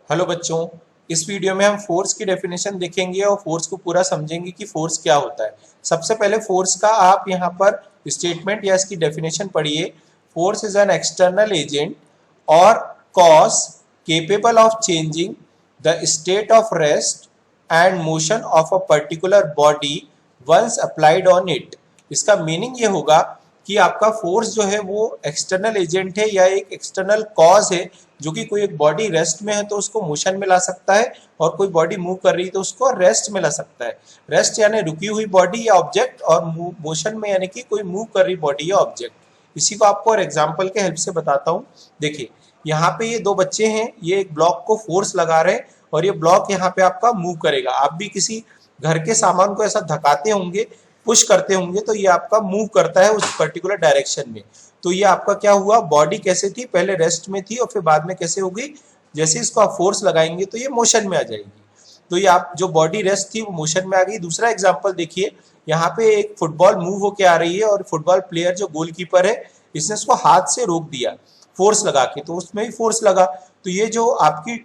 Hello बच्चों, इस video में हम फोर्स की डेफिनेशन देखेंगे और फोर्स को पूरा समझेंगे कि फोर्स क्या होता है। सबसे पहले फोर्स का आप यहाँ पर स्टेटमेंट या इसकी डेफिनेशन पढ़िए। Force is an external agent और cause capable of changing the state of rest and motion of a particular body once applied on it. इसका मीनिंग ये होगा कि आपका फोर्स जो है वो एक्सटर्नल एजेंट है या एक एक्सटर्नल कॉज है, जो कि कोई एक बॉडी रेस्ट में है तो उसको मोशन में ला सकता है, और कोई बॉडी मूव कर रही है तो उसको रेस्ट में ला सकता है। रेस्ट यानी रुकी हुई बॉडी या ऑब्जेक्ट, और मोशन में यानी कि कोई मूव कर रही बॉडी या ऑब्जेक्ट। इसी को आपको और एग्जाम्पल के हेल्प से बताता हूँ। देखिए, यहाँ पे ये दो बच्चे हैं, ये एक ब्लॉक को फोर्स लगा रहे हैं और ये ब्लॉक यहाँ पे आपका मूव करेगा। आप भी किसी घर के सामान को ऐसा धकाते होंगे, पुश करते होंगे, तो ये आपका मूव करता है उस पर्टिकुलर डायरेक्शन में। तो ये आपका क्या हुआ, बॉडी कैसे थी, पहले रेस्ट में थी और फिर बाद में कैसे हो गई, जैसे इसको आप फोर्स लगाएंगे तो ये मोशन में आ जाएगी। तो ये आप जो बॉडी रेस्ट थी वो मोशन में आ गई। दूसरा एग्जांपल देखिए, यहाँ पे एक फुटबॉल मूव होके आ रही है और फुटबॉल प्लेयर जो गोलकीपर है, इसने उसको हाथ से रोक दिया फोर्स लगा के, तो उसमें भी फोर्स लगा। तो ये जो आपकी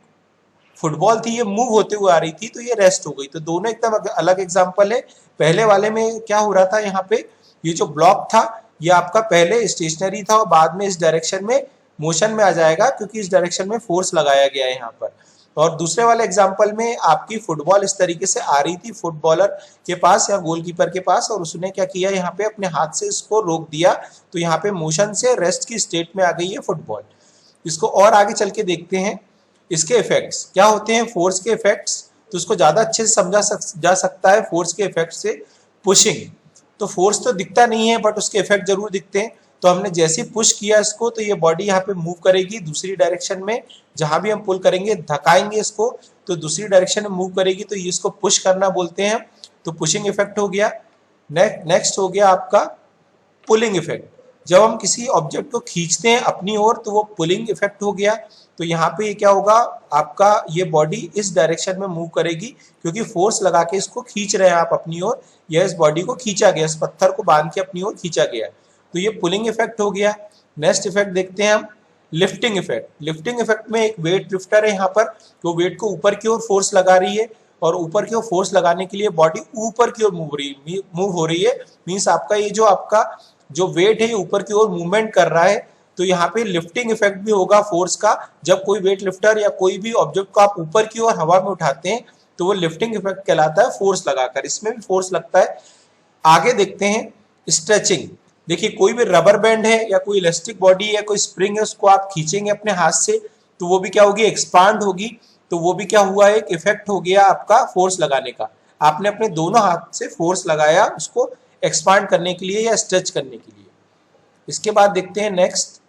फुटबॉल थी ये मूव होते हुए आ रही थी, तो ये रेस्ट हो गई। तो दोनों एकदम अलग एग्जांपल है। पहले वाले में क्या हो रहा था, यहाँ पे ये जो ब्लॉक था ये आपका पहले स्टेशनरी था और बाद में इस डायरेक्शन में मोशन में आ जाएगा, क्योंकि इस डायरेक्शन में फोर्स लगाया गया है यहाँ पर। और दूसरे वाले एग्जांपल में आपकी फुटबॉल इस तरीके से आ रही थी फुटबॉलर के पास या गोलकीपर के पास, और उसने क्या किया, यहाँ पे अपने हाथ से इसको रोक दिया, तो यहाँ पे मोशन से रेस्ट की स्टेट में आ गई है फुटबॉल। इसको और आगे चल के देखते हैं, इसके इफेक्ट्स क्या होते हैं, फोर्स के इफेक्ट्स। तो इसको ज्यादा अच्छे से समझा जा सकता है फोर्स के इफेक्ट से। पुशिंग, तो फोर्स तो दिखता नहीं है बट उसके इफेक्ट जरूर दिखते हैं। तो हमने जैसे ही पुश किया इसको, तो ये बॉडी यहाँ पे मूव करेगी दूसरी डायरेक्शन में। जहां भी हम पुल करेंगे, धकाएंगे इसको, तो दूसरी डायरेक्शन में मूव करेगी, तो ये इसको पुश करना बोलते हैं। तो पुशिंग इफेक्ट हो गया। नेक्स्ट हो गया आपका पुलिंग इफेक्ट। जब हम किसी ऑब्जेक्ट को खींचते हैं अपनी ओर, तो वो पुलिंग इफेक्ट हो गया। तो यहाँ पे ये क्या होगा, आपका ये बॉडी इस डायरेक्शन में मूव करेगी, क्योंकि फोर्स लगा के इसको खींच रहे हैं आप अपनी ओर, या इस बॉडी को खींचा गया, इस पत्थर को बांध के अपनी ओर खींचा गया। तो ये पुलिंग इफेक्ट हो गया। नेक्स्ट इफेक्ट देखते हैं हम, लिफ्टिंग इफेक्ट। लिफ्टिंग इफेक्ट में एक वेट लिफ्टर है यहाँ पर, तो वेट को ऊपर की ओर फोर्स लगा रही है, और ऊपर की ओर फोर्स लगाने के लिए बॉडी ऊपर की ओर मूव हो रही है। मीन्स आपका ये जो आपका जो वेट है ये ऊपर की ओर मूवमेंट कर रहा है। तो यहाँ पे लिफ्टिंग इफेक्ट भी होगा फोर्स का। जब कोई वेट लिफ्टर या कोई भी ऑब्जेक्ट को आप ऊपर की ओर हवा में उठाते हैं, तो वो लिफ्टिंग इफेक्ट कहलाता है, फोर्स लगाकर। इसमें भी फोर्स लगता है। आगे देखते हैं स्ट्रेचिंग। देखिए, कोई भी रबर बैंड है या कोई इलास्टिक बॉडी है, कोई स्प्रिंग है, उसको आप खींचेंगे अपने हाथ से, तो वो भी क्या होगी, एक्सपांड होगी। तो वो भी क्या हुआ, एक इफेक्ट हो गया आपका फोर्स लगाने का। आपने अपने दोनों हाथ से फोर्स लगाया उसको एक्सपांड करने के लिए या स्ट्रेच करने के लिए। इसके बाद देखते हैं नेक्स्ट,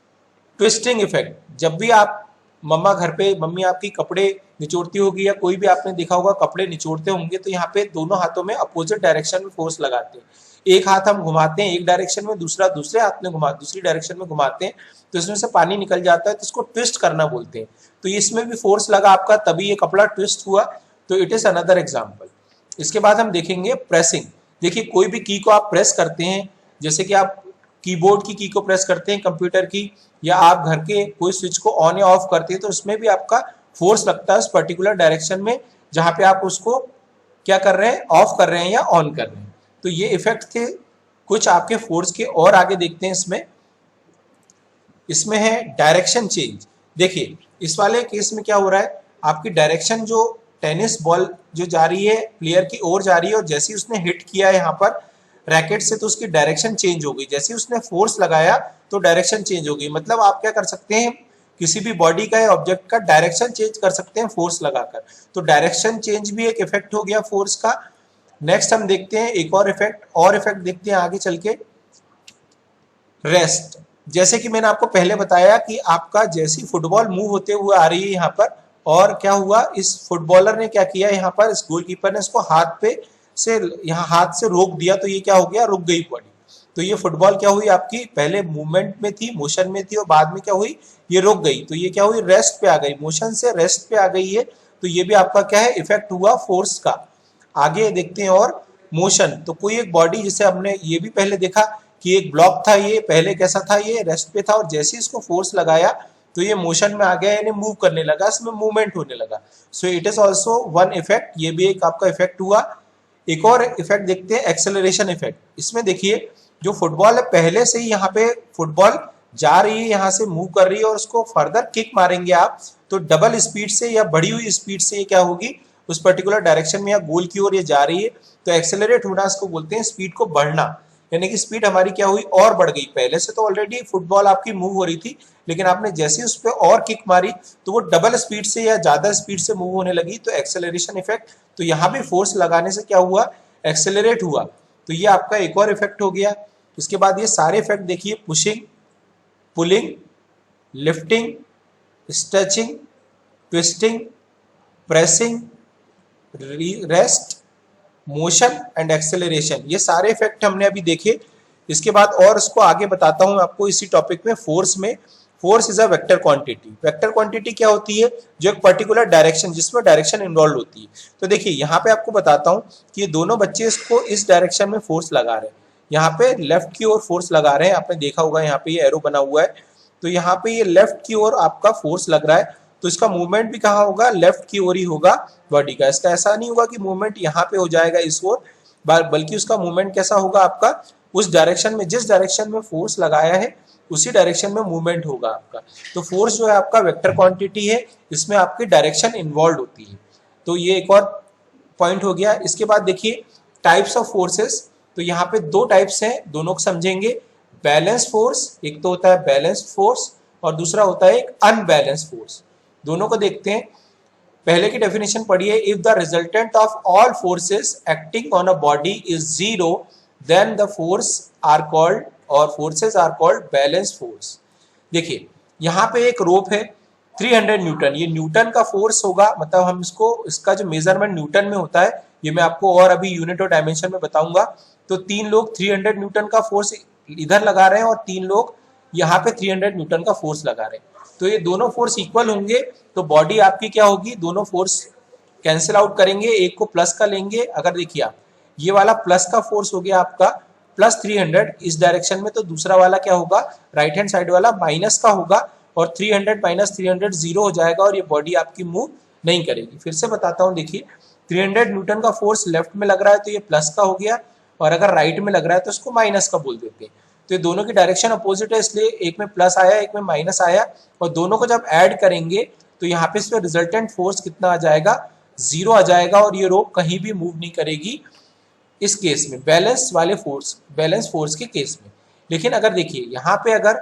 ट्विस्टिंग इफेक्ट। जब भी आप मम्मा घर पे, मम्मी आपकी कपड़े निचोड़ती होगी या कोई भी आपने देखा होगा कपड़े निचोड़ते होंगे, तो यहाँ पे दोनों हाथों में अपोजिट डायरेक्शन में फोर्स लगाते हैं। एक हाथ हम घुमाते हैं एक डायरेक्शन में, दूसरा दूसरे हाथ में दूसरी डायरेक्शन में घुमाते हैं, तो इसमें से पानी निकल जाता है, तो इसको ट्विस्ट करना बोलते हैं। तो इसमें भी फोर्स लगा आपका, तभी ये कपड़ा ट्विस्ट हुआ। तो इट इज अनदर एग्जाम्पल। इसके बाद हम देखेंगे प्रेसिंग। देखिए, कोई भी की को आप प्रेस करते हैं, जैसे कि आप कीबोर्ड की को प्रेस करते हैं कंप्यूटर की, या आप घर के कोई स्विच को ऑन या ऑफ करते हैं, तो उसमें भी आपका फोर्स लगता है उस पर्टिकुलर डायरेक्शन में जहां पे आप उसको क्या कर रहे हैं, ऑफ कर रहे हैं या ऑन कर रहे हैं। तो ये इफेक्ट थे कुछ आपके फोर्स के। और आगे देखते हैं, इसमें है डायरेक्शन चेंज। देखिए, इस वाले केस में क्या हो रहा है, आपकी डायरेक्शन जो टेनिस बॉल जो जा रही है प्लेयर की ओर जा रही है, और जैसे ही उसने हिट किया है यहाँ पर रैकेट से, तो उसकी डायरेक्शन चेंज हो गई। जैसे ही उसने फोर्स लगाया तो डायरेक्शन चेंज हो गई। मतलब आप क्या कर सकते हैं, किसी भी बॉडी का या ऑब्जेक्ट का डायरेक्शन चेंज कर सकते हैं फोर्स लगाकर। तो डायरेक्शन चेंज भी एक इफेक्ट हो गया फोर्स का। नेक्स्ट हम देखते हैं एक और इफेक्ट देखते हैं आगे चल के, रेस्ट। जैसे कि मैंने आपको पहले बताया कि आपका जैसी फुटबॉल मूव होते हुए आ रही है यहाँ पर, और क्या हुआ, इस फुटबॉलर ने क्या किया यहाँ पर, इस गोलकीपर ने इसको हाथ पे से यहाँ हाथ से रोक दिया, तो ये क्या हो गया, रुक गई बॉडी। तो ये फुटबॉल क्या हुई, आपकी पहले मूवमेंट में थी, मोशन में थी, और बाद में क्या हुई, ये रुक गई। तो ये क्या हुई, रेस्ट पे आ गई, मोशन से रेस्ट पे आ गई है। तो ये भी आपका क्या है, इफेक्ट हुआ फोर्स का। आगे देखते हैं, और मोशन। तो कोई एक बॉडी, जिसे हमने ये भी पहले देखा कि एक ब्लॉक था, ये पहले कैसा था, ये रेस्ट पे था, और जैसे इसको फोर्स लगाया तो ये मोशन में आ गया, यानी मूव करने लगा, इसमें मूवमेंट होने लगा। So it is also one effect, ये भी एक आपका इफेक्ट हुआ। एक और इफेक्ट देखते हैं, एक्सेलरेशन इफेक्ट। इसमें देखिए जो फुटबॉल है पहले से ही यहाँ पे फुटबॉल जा रही है, यहाँ से मूव कर रही है और उसको फर्दर किक मारेंगे आप तो डबल स्पीड से या बढ़ी हुई स्पीड से ये क्या होगी, उस पर्टिकुलर डायरेक्शन में या गोल की ओर ये जा रही है। तो एक्सेलरेट होना इसको बोलते हैं, स्पीड को बढ़ना, यानी कि स्पीड हमारी क्या हुई, और बढ़ गई। पहले से तो ऑलरेडी फुटबॉल आपकी मूव हो रही थी, लेकिन आपने जैसे ही उस पर और किक मारी तो वो डबल स्पीड से या ज्यादा स्पीड से मूव होने लगी, तो एक्सेलरेशन इफेक्ट। तो यहाँ भी फोर्स लगाने से क्या हुआ, एक्सेलरेट हुआ। तो ये आपका एक और इफेक्ट हो गया। इसके बाद ये सारे इफेक्ट देखिए, pushing, pulling, lifting, stretching, twisting, pressing, rest, motion and acceleration, ये सारे इफेक्ट हमने अभी देखे। इसके बाद और इसको आगे बताता हूं आपको इसी टॉपिक में, फोर्स में। Force is a vector quantity. Vector quantity क्या होती है, जो एक पर्टिकुलर डायरेक्शन, जिसमें डायरेक्शन इन्वॉल्व होती है। तो देखिए यहाँ पे आपको बताता हूँ कि ये दोनों बच्चे इसको इस डायरेक्शन में फोर्स लगा रहे हैं, यहाँ पे लेफ्ट की ओर फोर्स लगा रहे हैं। आपने देखा होगा यहाँ पे ये एरो बना हुआ है, तो यहाँ पे ये लेफ्ट की ओर आपका फोर्स लग रहा है। तो इसका मूवमेंट भी कहाँ होगा, लेफ्ट की ओर ही होगा बॉडी का। इसका ऐसा नहीं होगा कि मूवमेंट यहाँ पे हो जाएगा इस ओर, बल्कि उसका मूवमेंट कैसा होगा आपका, उस डायरेक्शन में, जिस डायरेक्शन में फोर्स लगाया है उसी डायरेक्शन में मूवमेंट होगा आपका। तो फोर्स जो है आपका वेक्टर क्वांटिटी है, इसमें आपकी डायरेक्शन इन्वॉल्व होती है। तो ये एक और पॉइंट हो गया। इसके बाद देखिए टाइप्स ऑफ फोर्सेस। तो यहाँ पे दो टाइप्स हैं, दोनों को समझेंगे। बैलेंस फोर्स, एक तो होता है बैलेंस फोर्स और दूसरा होता है एक अनबैलेंस फोर्स। दोनों को देखते हैं। पहले की डेफिनेशन पढ़िए, if the resultant of all forces acting on a body is zero then the force are called और forces are called balance force. देखिए यहाँ पे एक रोप है 300 न्यूटन, ये न्यूटन का फोर्स होगा, मतलब हम इसका जो मेजरमेंट न्यूटन में होता है, ये मैं आपको और अभी यूनिट और डायमेंशन में बताऊंगा। तो 3 लोग 300 न्यूटन का फोर्स इधर लगा रहे हैं और 3 लोग यहाँ पे 300 न्यूटन का फोर्स लगा रहे हैं। तो ये दोनों फोर्स इक्वल होंगे तो बॉडी आपकी क्या होगी, दोनों फोर्स कैंसिल आउट करेंगे, एक को प्लस का लेंगे। अगर देखिए आप, ये वाला प्लस का फोर्स हो गया आपका प्लस 300 इस डायरेक्शन में, तो दूसरा वाला क्या होगा, राइट हैंड साइड वाला माइनस का होगा और 300 माइनस 300 जीरो हो जाएगा और ये बॉडी आपकी मूव नहीं करेगी। फिर से बताता हूँ, देखिए 300 न्यूटन का फोर्स लेफ्ट में लग रहा है तो ये प्लस का हो गया, और अगर राइट में लग रहा है तो इसको माइनस का बोल देते हैं। तो ये दोनों की डायरेक्शन अपोजिट है, इसलिए एक में प्लस आया एक में माइनस आया, और दोनों को जब ऐड करेंगे तो यहाँ पे इसमें रिजल्टेंट फोर्स कितना आ जाएगा, जीरो आ जाएगा, और ये रोप कहीं भी मूव नहीं करेगी इस केस में, बैलेंस फोर्स के केस में। लेकिन अगर देखिए यहाँ पे अगर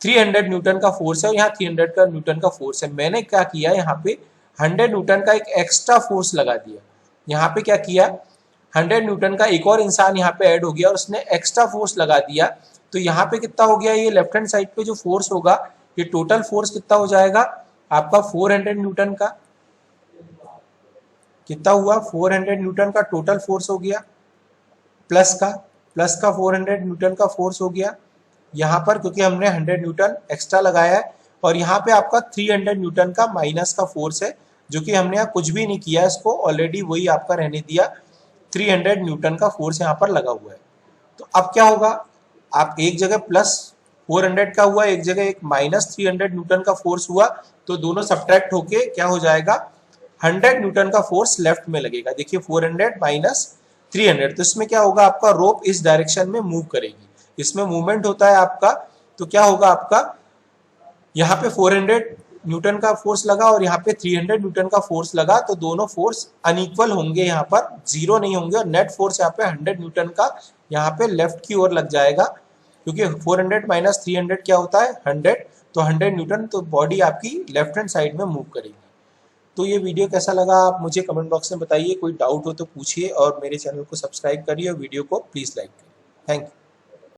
300 न्यूटन का फोर्स है और यहाँ 300 का न्यूटन का फोर्स है, मैंने क्या किया यहाँ पे 100 न्यूटन का एक एक्स्ट्रा फोर्स लगा दिया। यहाँ पे क्या किया, 100 न्यूटन का एक और इंसान यहाँ पे ऐड हो गया और उसने एक्स्ट्रा फोर्स लगा दिया। तो यहाँ पे कितना हो गया, ये लेफ्ट हैंड साइड पे जो फोर्स होगा, ये टोटल फोर्स कितना हो जाएगा आपका 400 न्यूटन का। कितना हुआ, 400 न्यूटन का टोटल फोर्स हो गया, प्लस का 400 न्यूटन का फोर्स हो गया यहाँ पर, क्योंकि हमने 100 न्यूटन एक्स्ट्रा लगाया है। और यहाँ पे आपका 300 न्यूटन का माइनस का फोर्स है, जो कि हमने यहाँ कुछ भी नहीं किया, इसको ऑलरेडी वही आपका रहने दिया, 300 न्यूटन का फोर्स यहाँ पर लगा हुआ है। तो अब क्या होगा, आप एक जगह प्लस 400 का हुआ, एक जगह एक माइनस 300 न्यूटन का फोर्स हुआ, तो दोनों सब्ट्रैक्ट होके क्या हो जाएगा, 100 न्यूटन का फोर्स लेफ्ट में लगेगा। देखिए 400 माइनस 300, तो इसमें क्या होगा, आपका रोप इस डायरेक्शन में मूव करेगी, इसमें मूवमेंट होता है आपका। तो क्या होगा आपका, यहाँ पे 400 न्यूटन का फोर्स लगा और यहाँ पे 300 न्यूटन का फोर्स लगा, तो दोनों फोर्स अनइक्वल होंगे, यहाँ पर जीरो नहीं होंगे, और नेट फोर्स यहाँ पे 100 न्यूटन का यहाँ पे लेफ्ट की ओर लग जाएगा, क्योंकि 400 माइनस 300 क्या होता है 100, तो 100 न्यूटन, तो बॉडी आपकी लेफ्ट हैंड साइड में मूव करेगी। तो ये वीडियो कैसा लगा आप मुझे कमेंट बॉक्स में बताइए, कोई डाउट हो तो पूछिए, और मेरे चैनल को सब्सक्राइब करिए और वीडियो को प्लीज़ लाइक करिए। Thank you.